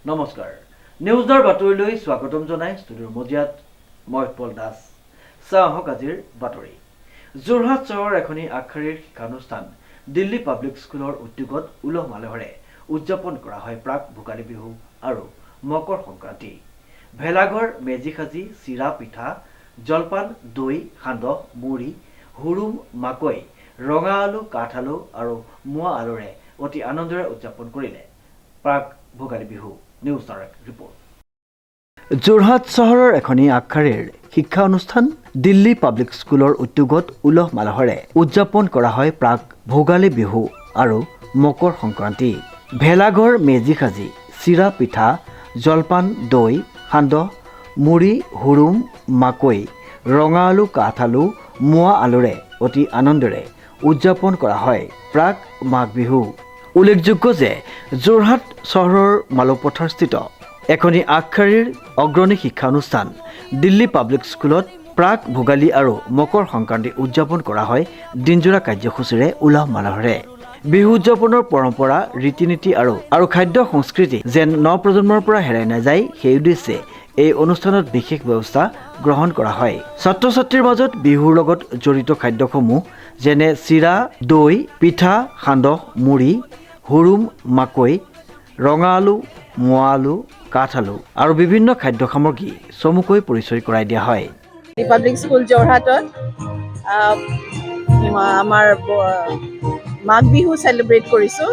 নমস্কাৰ নিউজৰ বাতৰিলৈ স্বাগতম জনাই ষ্টুডিঅ'ৰ মজিয়াত মই পল দাস চাহক আজিৰ বাতৰি যোৰহাট চহৰৰ এখনি আগশাৰীৰ শিক্ষানুষ্ঠান দিল্লী পাব্লিক স্কুলৰ উদ্যোগত উলহ মালহেৰে উদযাপন কৰা হয় প্ৰাক ভোগালী বিহু আৰু মকৰ সংক্ৰান্তি ভেলাঘৰ মেজি সাজি চিৰা পিঠা জলপান দৈ সান্দহ মুড়ি হুৰুম মাকৈ ৰঙা আলু কাঠ আলু আৰু মোৱা আলুৰে অতি আনন্দৰে উদযাপন কৰিলে প্ৰাক Bhogali Bihu news direct report Jorhat চহৰৰ এখনি আগশাৰীৰ শিক্ষা অনুষ্ঠান দিল্লী পাব্লিক স্কুলৰ উদ্যোগত উলহ মালহেৰে উদযাপন কৰা হয় প্ৰাক ভোগালী বিহু আৰু মকৰ সংক্ৰান্তি ভেলাঘৰ মেজি সাজি চিৰা পিঠা জলপান দৈ সান্দহ মুড়ি হুৰুম মাকৈ ৰঙা আলু কাঠ আলু মোৱা আলুৰে অতি আনন্দৰে উদযাপন কৰা হয় প্ৰাক মাঘ বিহু উল্লেখযোগ্য যে যোৰহাট চহৰৰ মালপথাৰস্থিত এখনি আগশাৰীৰ অগ্ৰণী শিক্ষানুষ্ঠান দিল্লী পাব্লিক স্কুলত প্ৰাক ভোগালী আৰু মকৰ সংক্ৰান্তি উদযাপন কৰা হয় দিনজোৰা কাৰ্যসূচীৰে উলহ মালহেৰে বিহু উদযাপনৰ পৰম্পৰা ৰীতি নীতি আৰু খাদ্য সংস্কৃতি যেন নৱপ্ৰজন্মৰ পৰা হেৰাই নাযায় সেই উদ্দেশ্যে এই অনুষ্ঠানত বিশেষ ব্যৱস্থা গ্ৰহণ কৰা হয় ছাত্ৰ ছাত্ৰীৰ মাজত বিহুৰ লগত জড়িত খাদ্যসমূহ যেনে চিৰা দৈ পিঠা সান্দহ মুড়ি হুৰুম মাকৈ ৰঙা আলু মোৱা আলু কাঠ আলু আৰু বিভিন্ন খাদ্য সামগ্ৰী চমুকৈ পৰিচয় কৰাই দিয়া হয় পাব্লিক স্কুল যোৰহাটত আমাৰ মাঘ বিহু চেলিব্ৰেট কৰিছোঁ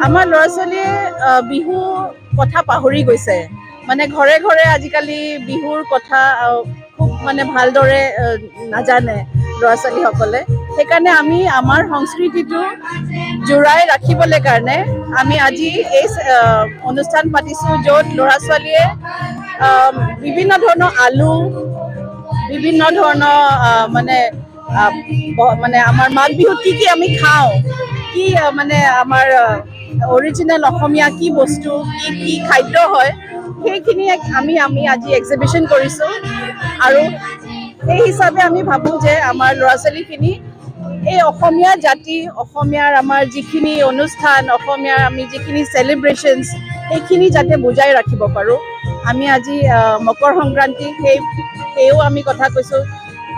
আমাৰ ল'ৰা ছোৱালীয়ে বিহু কথা পাহৰি গৈছে মানে ঘৰে ঘৰে আজিকালি বিহুৰ কথা খুব মানে ভালদৰে নাজানে ল'ৰা ছোৱালীসকলে সেইকাৰণে আমি আমাৰ সংস্কৃতিটো জোৰাই ৰাখিবলৈ কাৰণে আমি আজি এই অনুষ্ঠান পাতিছোঁ য'ত ল'ৰা ছোৱালীয়ে বিভিন্ন ধৰণৰ আলু বিভিন্ন ধৰণৰ মানে আমাৰ মাঘ বিহুত কি আমি খাওঁ কি মানে আমাৰ অৰিজিনেল অসমীয়া কি বস্তু কি খাদ্য হয় সেইখিনি আমি আজি এক্সিবিশ্যন কৰিছোঁ আৰু সেই হিচাপে আমি ভাবোঁ যে আমাৰ ল'ৰা ছোৱালীখিনি এই অসমীয়া জাতি অসমীয়াৰ আমাৰ যিখিনি অনুষ্ঠান অসমীয়াৰ আমি যিখিনি চেলিব্ৰেশ্যনছ সেইখিনি যাতে বুজাই ৰাখিব পাৰোঁ আমি আজি মকৰ সংক্ৰান্তি সেইও আমি কথা কৈছোঁ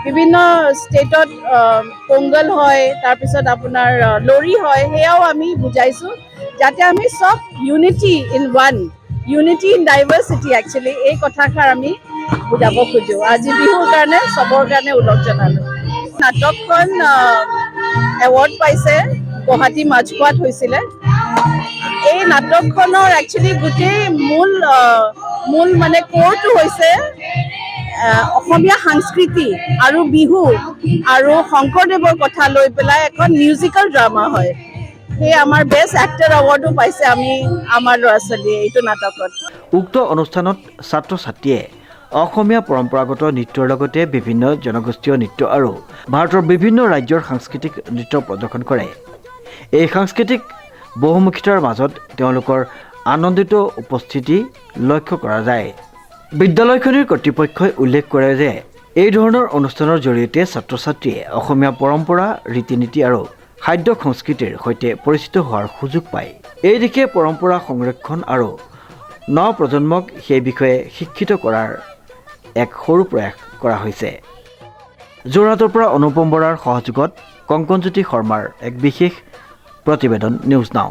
বিভিন্ন ষ্টেটত পোংগল হয় তাৰপিছত আপোনাৰ লৰি হয় সেয়াও আমি বুজাইছোঁ যাতে আমি চব unity in one unity in diversity actually এই কথাষাৰ আমি বুজাব খোজোঁ আজি বিহুৰ কাৰণে চবৰ কাৰণে উলগ জনালোঁ নাটকখন এৱাৰ্ড পাইছে গুৱাহাটী মাজখোৱাত হৈছিলে এই নাটকখনৰ একচুৱেলি গোটেই মূল মানে কোৰটো হৈছে অসমীয়া সংস্কৃতি আৰু বিহু আৰু শংকৰদেৱৰ কথা লৈ পেলাই এখন মিউজিকেল ড্ৰামা হয় সেই আমাৰ বেষ্ট এক্টৰ এৱাৰ্ডো পাইছে আমি আমাৰ ল'ৰা ছোৱালীয়ে এইটো নাটকত উক্ত অনুষ্ঠানত ছাত্ৰ ছাত্ৰীয়ে অসমীয়া পৰম্পৰাগত নৃত্যৰ লগতে বিভিন্ন জনগোষ্ঠীয় নৃত্য আৰু ভাৰতৰ বিভিন্ন ৰাজ্যৰ সাংস্কৃতিক নৃত্য প্ৰদৰ্শন কৰে এই সাংস্কৃতিক বহুমুখিতাৰ মাজত তেওঁলোকৰ আনন্দিত উপস্থিতি লক্ষ্য কৰা যায় বিদ্যালয়খনিৰ কৰ্তৃপক্ষই উল্লেখ কৰে যে এই ধৰণৰ অনুষ্ঠানৰ জৰিয়তে ছাত্ৰ ছাত্ৰীয়ে অসমীয়া পৰম্পৰা ৰীতি নীতি আৰু খাদ্য সংস্কৃতিৰ সৈতে পৰিচিত হোৱাৰ সুযোগ পায় এই দিশে পৰম্পৰা সংৰক্ষণ আৰু নৱপ্ৰজন্মক সেই বিষয়ে শিক্ষিত কৰাৰ এক সৰু প্ৰয়াস কৰা হৈছে যোৰহাটৰ পৰা অনুপম বৰাৰ সহযোগত কংকনজ্যোতি শৰ্মাৰ এক বিশেষ প্ৰতিবেদন নিউজ নাও